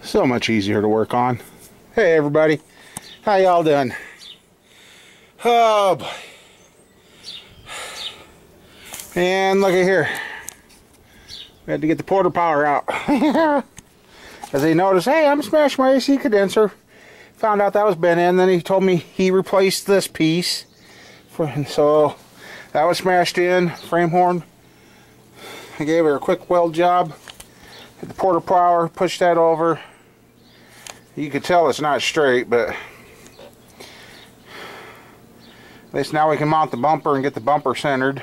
So much easier to work on. Hey everybody, how y'all doing? Oh boy. And look at here. We had to get the porta power out. As they noticed, hey, I'm smashing my AC condenser. Found out that was bent in. Then he told me he replaced this piece. So that was smashed in. Frame horn. I gave her a quick weld job. Hit the porta power, pushed that over. You could tell it's not straight, but at least now we can mount the bumper and get the bumper centered.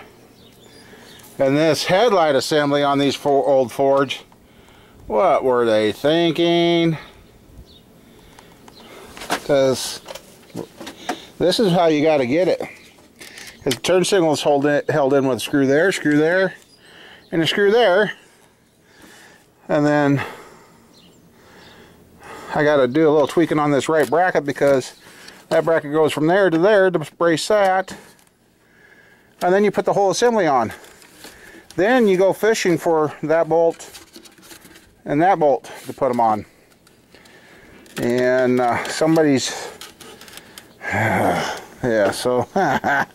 And this headlight assembly on these old Fords, what were they thinking? Because this is how you got to get it. Because the turn signal is held in with a screw there, and a screw there. And then I got to do a little tweaking on this right bracket because that bracket goes from there to there to brace that. And then you put the whole assembly on. Then you go fishing for that bolt and that bolt to put them on. And somebody's, yeah, so I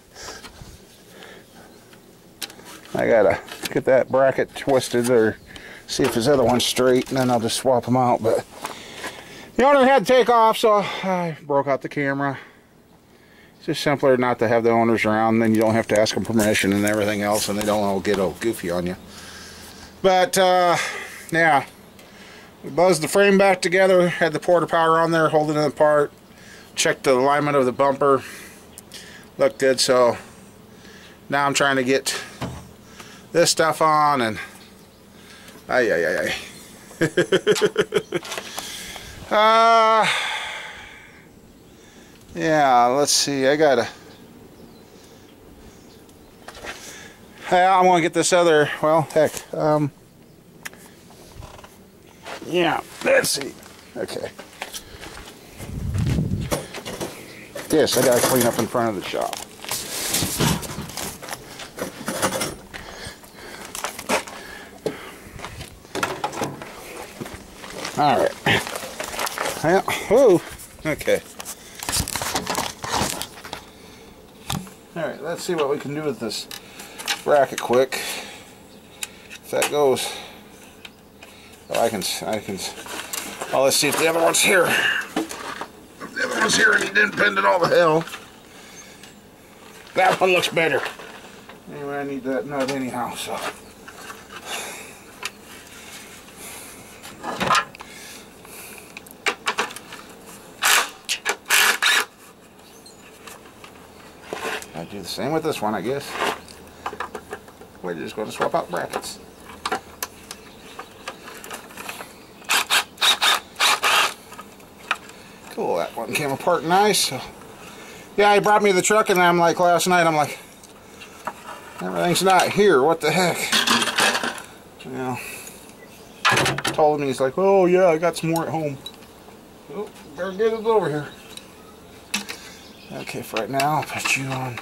gotta get that bracket twisted or see if his other one's straight, and then I'll just swap them out. But the owner had to take off, so I broke out the camera. It's just simpler not to have the owners around, then you don't have to ask them permission and everything else, and they don't all get all goofy on you. But yeah, we buzzed the frame back together, had the porta power on there holding it apart, checked the alignment of the bumper, looked good. So now I'm trying to get this stuff on, and yeah, let's see, I gotta, I'm gonna get this other, well, heck, yeah, let's see, okay, this I gotta clean up in front of the shop. Alright, yeah, oh, okay. Alright, let's see what we can do with this bracket quick. If that goes, well, I can, oh, let's see if the other one's here. If the other one's here and he didn't bend it all to hell. That one looks better. Anyway, I need that nut anyhow, so. I do the same with this one, I guess. We're just going to swap out brackets. Cool, that one came apart nice. So, yeah, he brought me the truck, and I'm like, last night, I'm like, everything's not here, what the heck? You know, told him, he's like, oh yeah, I got some more at home. Oh, better get it over here. Okay, for right now, I'll put you on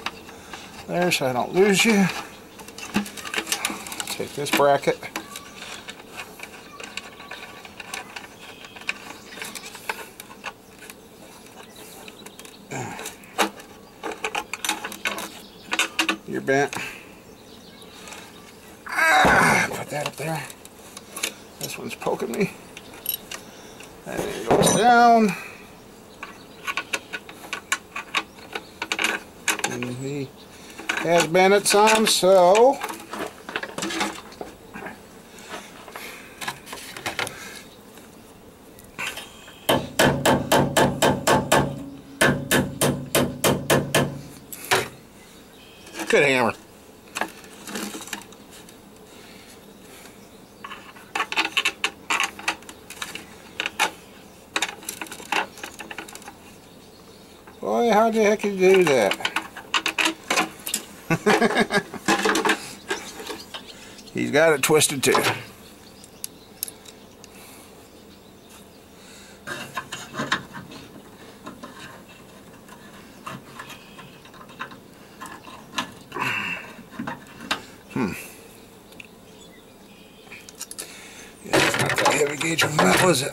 there so I don't lose you. Take this bracket. You're bent. Put that up there. This one's poking me. And it goes down. And he has bent it some, so good hammer. Boy, how the heck did you do that? He's got it twisted too. Yeah, it's not that heavy gauge of metal, is it?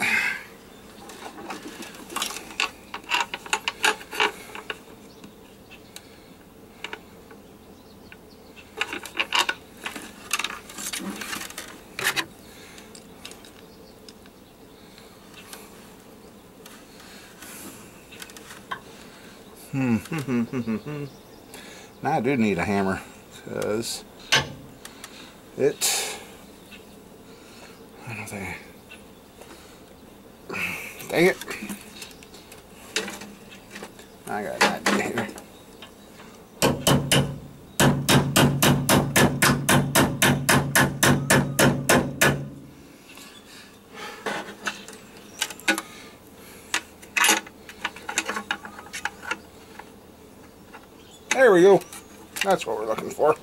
Now I do need a hammer, because it, I don't think, dang it, I got an idea here. There we go. That's what we're looking for.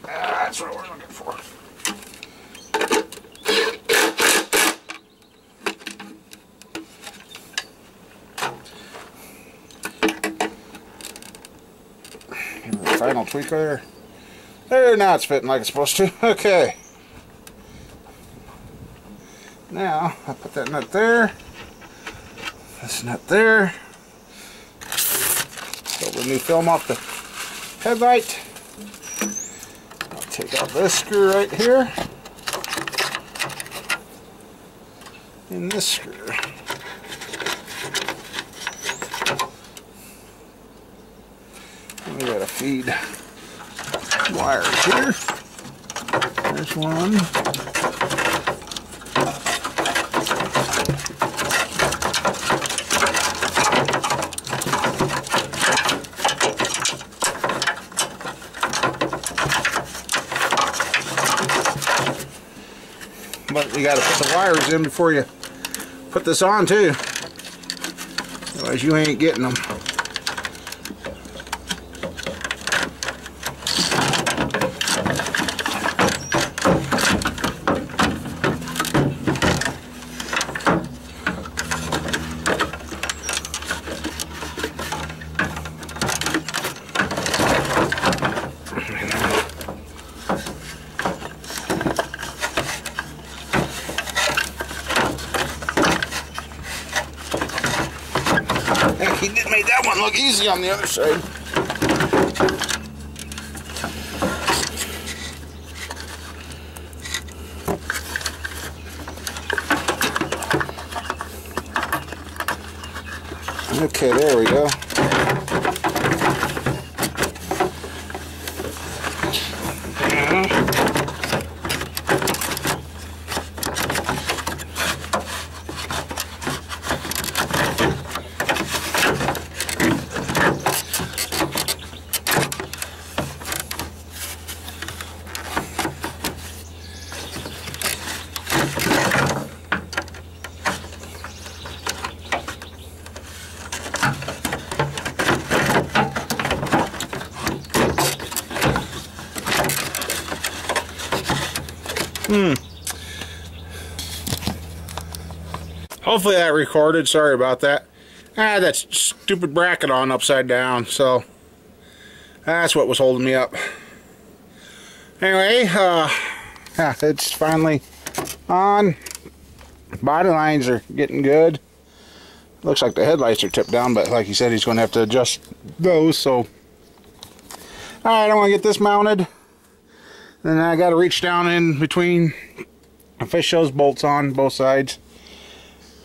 That's what we're looking for. Final tweak there. There, now it's fitting like it's supposed to. Okay. Now, I put that nut there. This nut there. Pull the new film off the headlight. I'll take out this screw right here. And this screw. And we gotta feed wires here. There's one. But you got to put the wires in before you put this on too. Otherwise you ain't getting them. Heck, he did make that one look easy on the other side. Okay, there we go. Hopefully that recorded. Sorry about that. I had that stupid bracket on upside down, so that's what was holding me up. Anyway, yeah, it's finally on. Body lines are getting good. Looks like the headlights are tipped down, but like he said, he's going to have to adjust those. So, alright, I want to get this mounted. Then I got to reach down in between and fish those bolts on both sides.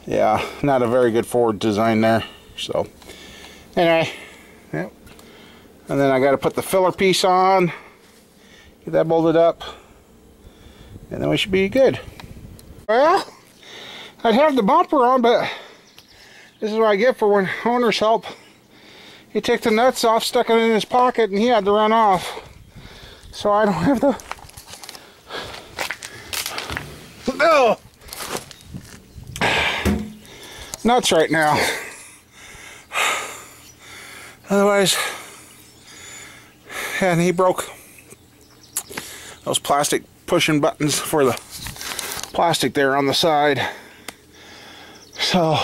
Yeah, not a very good forward design there. So, anyway, yep. And then I got to put the filler piece on, get that bolted up, and then we should be good. Well, I'd have the bumper on, but this is what I get for when owners help. He took the nuts off, stuck it in his pocket, and he had to run off. So I don't have the... No! Nuts right now. Otherwise, and he broke those plastic pushing buttons for the plastic there on the side. So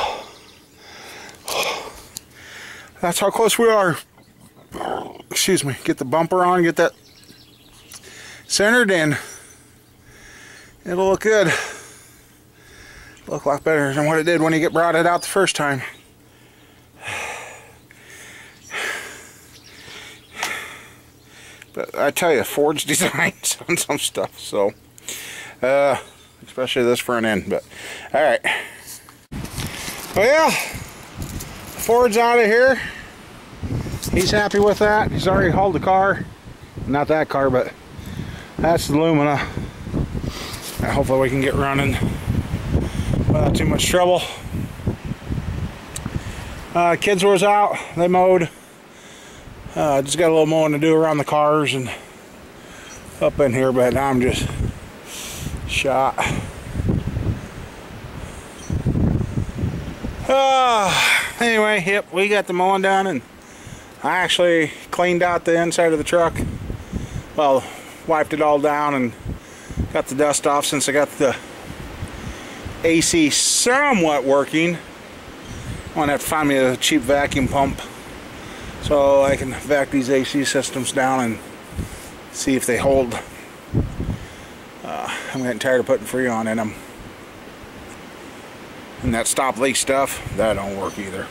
that's how close we are. Excuse me. Get the bumper on, get that centered in. It'll look good. Look a lot better than what it did when he brought it out the first time. But I tell you, Ford's designs on some stuff, so especially this front end. But all right, well, Ford's out of here. He's happy with that. He's already hauled the car, not that car, but that's the Lumina. Hopefully we can get running without too much trouble. Kids was out, they mowed. Just got a little mowing to do around the cars and up in here, but now I'm just shot. Anyway, yep, we got the mowing done, and I actually cleaned out the inside of the truck. Well, wiped it all down and got the dust off since I got the AC somewhat working. I'm gonna have to find me a cheap vacuum pump so I can vac these AC systems down and see if they hold. I'm getting tired of putting Freon in them. And that stop leak stuff, that don't work either.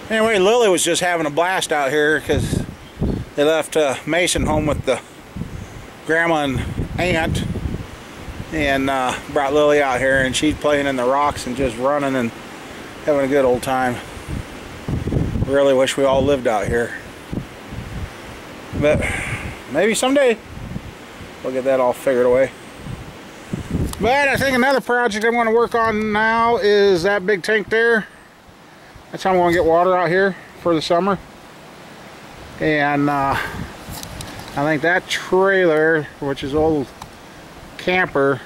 Anyway, Lily was just having a blast out here because they left Mason home with the grandma and aunt, and brought Lily out here, and she's playing in the rocks and just running and having a good old time. Really wish we all lived out here, but maybe someday we'll get that all figured away. But I think another project I'm going to work on now is that big tank there. That's how I'm going to get water out here for the summer. And I think that trailer, which is old camper,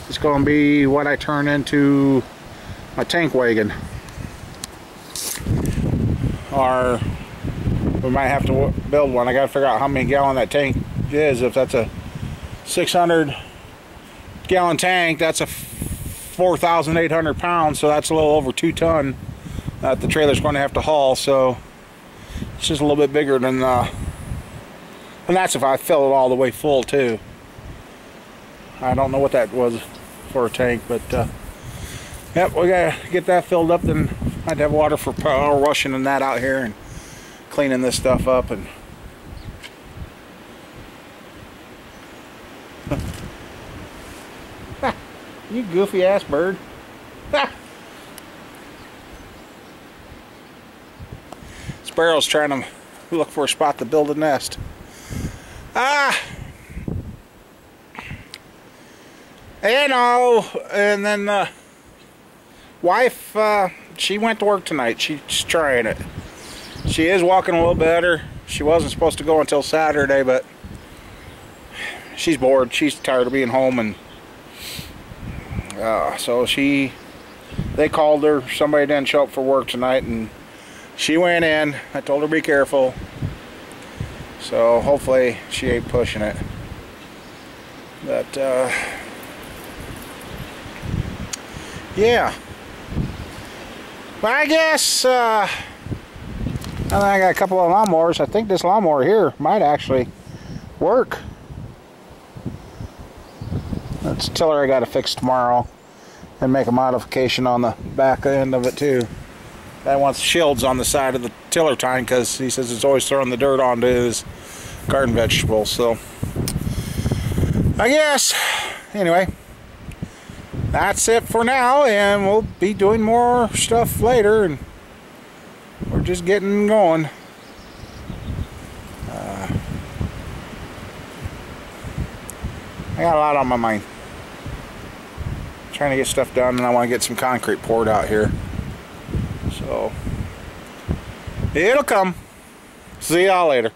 is going to be what I turn into my tank wagon. Or we might have to build one. I got to figure out how many gallon that tank is. If that's a 600 gallon tank, that's a 4,800 pounds, so that's a little over 2 ton that the trailer's going to have to haul. So it's just a little bit bigger than and that's if I fill it all the way full too. I don't know what that was for a tank, but yep, we gotta get that filled up. Then I'd have water for power washing and that out here and cleaning this stuff up. And you goofy ass bird. Sparrow's trying to look for a spot to build a nest. You know, and then wife, she went to work tonight. She's trying it. She is walking a little better. She wasn't supposed to go until Saturday, but she's bored. She's tired of being home, and so they called her. Somebody didn't show up for work tonight, and she went in. I told her be careful. So hopefully she ain't pushing it. But yeah. But I guess I got a couple of lawnmowers. I think this lawnmower here might actually work. That's a tiller I got to fix tomorrow and make a modification on the back end of it too. Guy wants shields on the side of the tiller tine because he says it's always throwing the dirt onto his garden vegetables. So I guess anyway, that's it for now, and we'll be doing more stuff later, and we're just getting going. I got a lot on my mind. Trying to get stuff done, and I want to get some concrete poured out here. So it'll come. See y'all later.